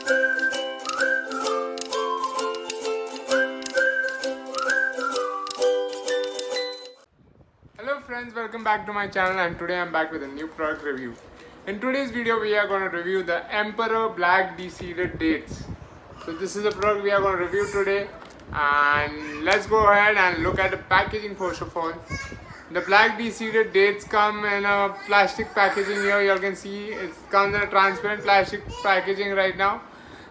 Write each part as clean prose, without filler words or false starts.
Hello friends, welcome back to my channel, and today I'm back with a new product review. In today's video we are going to review the Emperor Black Deseeded dates. So this is the product we are going to review today, and let's go ahead and look at the packaging first of all. The Black Deseeded dates come in a plastic packaging here. You can see it comes in a transparent plastic packaging right now.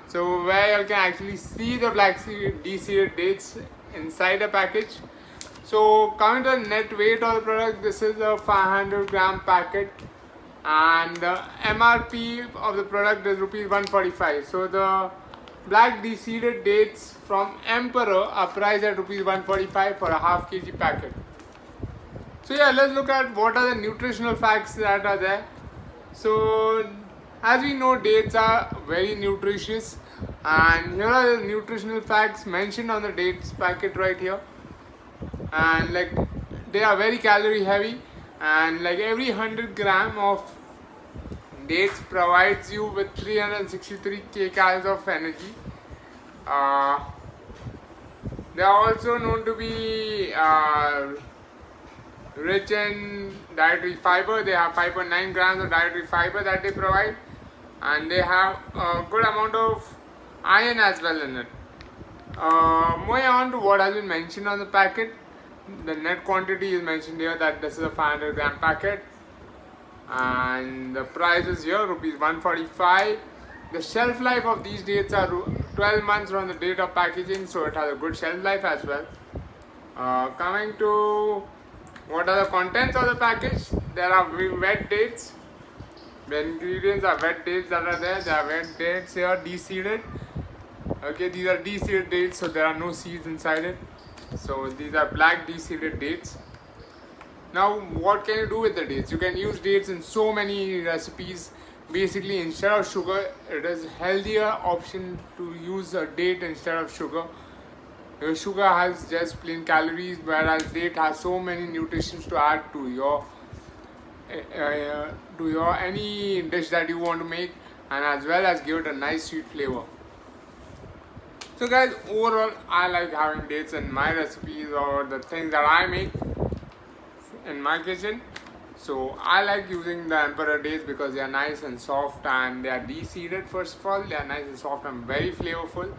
So where you can actually see the Black Deseeded dates inside the package. So coming to the net weight of the product, this is a 500 gram packet, and the MRP of the product is rupees 145. So the Black Deseeded dates from Emperor are priced at rupees 145 for a half kg packet. So yeah, let's look at what are the nutritional facts that are there. So as we know, dates are very nutritious, and here are the nutritional facts mentioned on the dates packet right here. And like they are very calorie heavy, and like every 100 gram of dates provides you with 363 kcals of energy. They are also known to be rich in dietary fiber. They have 5.9 grams of dietary fiber that they provide, and they have a good amount of iron as well in it. Moving on to what has been mentioned on the packet. The net quantity is mentioned here that this is a 500 gram packet, and the price is here rupees 145. The shelf life of these dates are 12 months from the date of packaging, so it has a good shelf life as well. Coming to what are the contents of the package, there are wet dates. The ingredients are wet dates that are there. There are wet dates here, deseeded. Okay, these are deseeded dates, so there are no seeds inside it. So these are black deseeded dates. Now what can you do with the dates? You can use dates in so many recipes. Basically, instead of sugar, it is healthier option to use a date instead of sugar. Sugar has just plain calories, whereas date has so many nutrients to add to your any dish that you want to make, and as well as give it a nice sweet flavor. So guys, overall I like having dates in my recipes or the things that I make in my kitchen. So I like using the Emperor dates because they are nice and soft, and they are deseeded. First of all, they are nice and soft and very flavorful.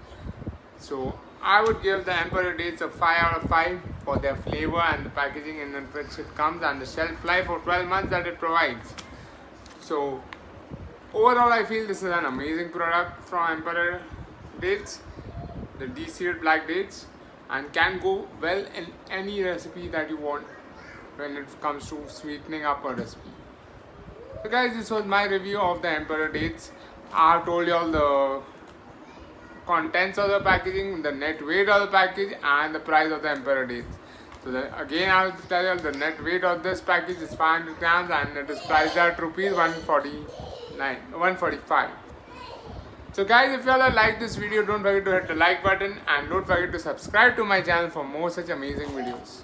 So I would give the Emperor dates a 5 out of 5 for their flavor and the packaging in which it comes, and the shelf life for 12 months that it provides. So overall I feel this is an amazing product from Emperor dates, the deseeded black dates, and can go well in any recipe that you want when it comes to sweetening up a recipe. So guys, this was my review of the Emperor dates. I have told you all the contents of the packaging, the net weight of the package, and the price of the Emperor dates. So again I will tell you the net weight of this package is 500 grams, and it is priced at rupees 145. So guys, if you all like this video, don't forget to hit the like button, and don't forget to subscribe to my channel for more such amazing videos.